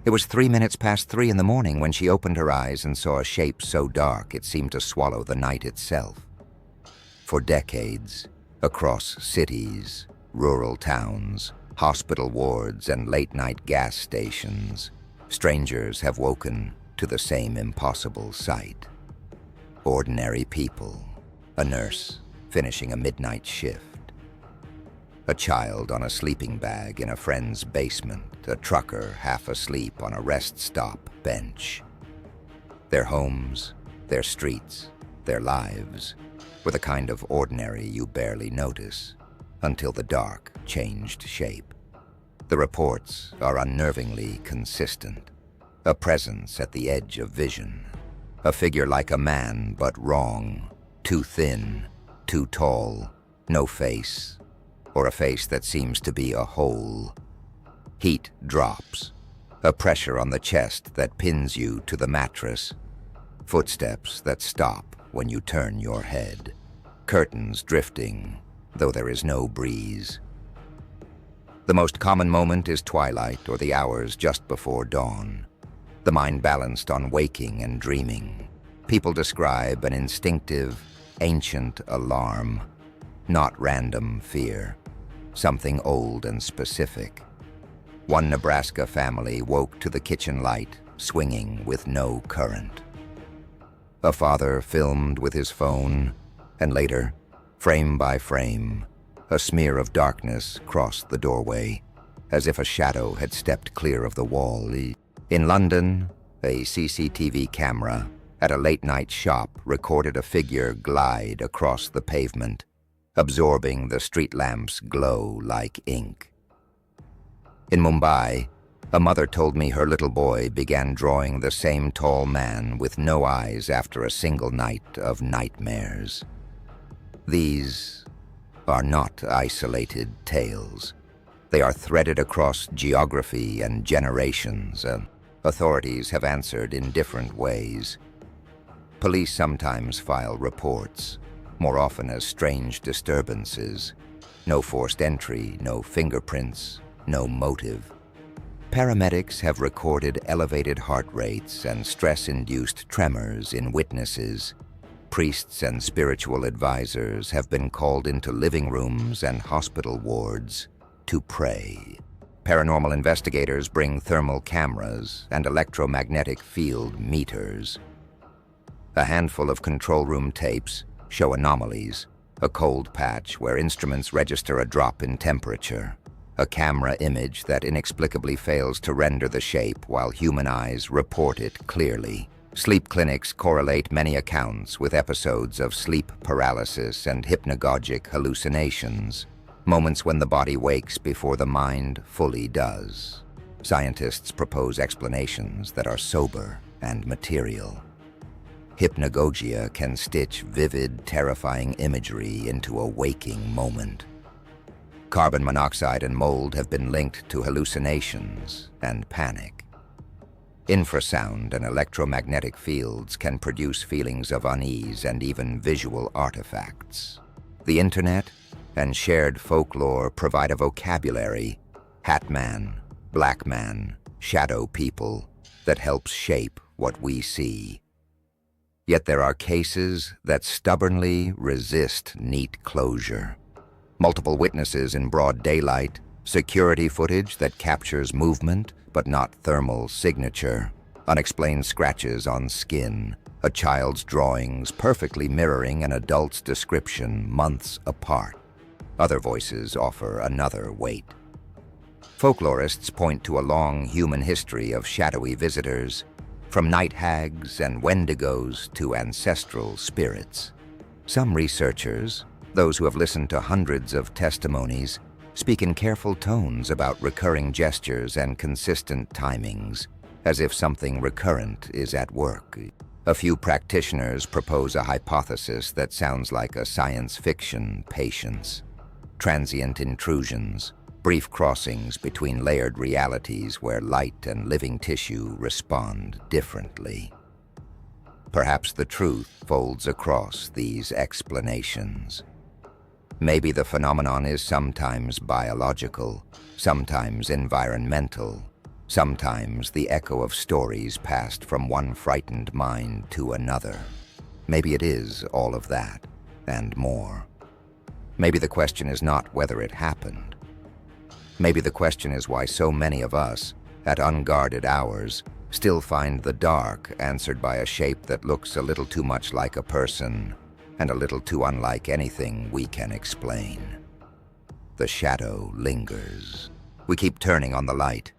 It was 3 minutes past 3 in the morning when she opened her eyes and saw a shape so dark it seemed to swallow the night itself. For decades, across cities, rural towns, hospital wards, and late-night gas stations, strangers have woken to the same impossible sight. Ordinary people, a nurse finishing a midnight shift, a child on a sleeping bag in a friend's basement, a trucker half asleep on a rest stop bench. Their homes, their streets, their lives were the kind of ordinary you barely notice until the dark changed shape. The reports are unnervingly consistent. A presence at the edge of vision. A figure like a man but wrong, too thin, too tall, no face, or a face that seems to be a hole. Heat drops, a pressure on the chest that pins you to the mattress. Footsteps that stop when you turn your head. Curtains drifting, though there is no breeze. The most common moment is twilight or the hours just before dawn. The mind balanced on waking and dreaming. People describe an instinctive, ancient alarm, not random fear, something old and specific. One Nebraska family woke to the kitchen light, swinging with no current. A father filmed with his phone, and later, frame by frame, a smear of darkness crossed the doorway, as if a shadow had stepped clear of the wall. In London, a CCTV camera at a late-night shop recorded a figure glide across the pavement, absorbing the street lamp's glow like ink. In Mumbai, a mother told me her little boy began drawing the same tall man with no eyes after a single night of nightmares. These are not isolated tales. They are threaded across geography and generations, and authorities have answered in different ways. Police sometimes file reports, more often as strange disturbances. No forced entry, no fingerprints, no motive. Paramedics have recorded elevated heart rates and stress-induced tremors in witnesses. Priests and spiritual advisors have been called into living rooms and hospital wards to pray. Paranormal investigators bring thermal cameras and electromagnetic field meters. A handful of control room tapes show anomalies, a cold patch where instruments register a drop in temperature, a camera image that inexplicably fails to render the shape while human eyes report it clearly. Sleep clinics correlate many accounts with episodes of sleep paralysis and hypnagogic hallucinations, moments when the body wakes before the mind fully does. Scientists propose explanations that are sober and material. Hypnagogia can stitch vivid, terrifying imagery into a waking moment. Carbon monoxide and mold have been linked to hallucinations and panic. Infrasound and electromagnetic fields can produce feelings of unease and even visual artifacts. The internet and shared folklore provide a vocabulary, hat man, black man, shadow people, that helps shape what we see. Yet there are cases that stubbornly resist neat closure. Multiple witnesses in broad daylight, security footage that captures movement but not thermal signature, unexplained scratches on skin, a child's drawings perfectly mirroring an adult's description months apart. Other voices offer another weight. Folklorists point to a long human history of shadowy visitors, from night hags and wendigos to ancestral spirits. Some researchers, those who have listened to hundreds of testimonies, speak in careful tones about recurring gestures and consistent timings, as if something recurrent is at work. A few practitioners propose a hypothesis that sounds like a science fiction patience. Transient intrusions, brief crossings between layered realities where light and living tissue respond differently. Perhaps the truth folds across these explanations. Maybe the phenomenon is sometimes biological, sometimes environmental, Sometimes the echo of stories passed from one frightened mind to another. Maybe it is all of that, and more. Maybe the question is not whether it happened. Maybe the question is why so many of us, at unguarded hours, still find the dark answered by a shape that looks a little too much like a person and a little too unlike anything we can explain. The shadow lingers. We keep turning on the light,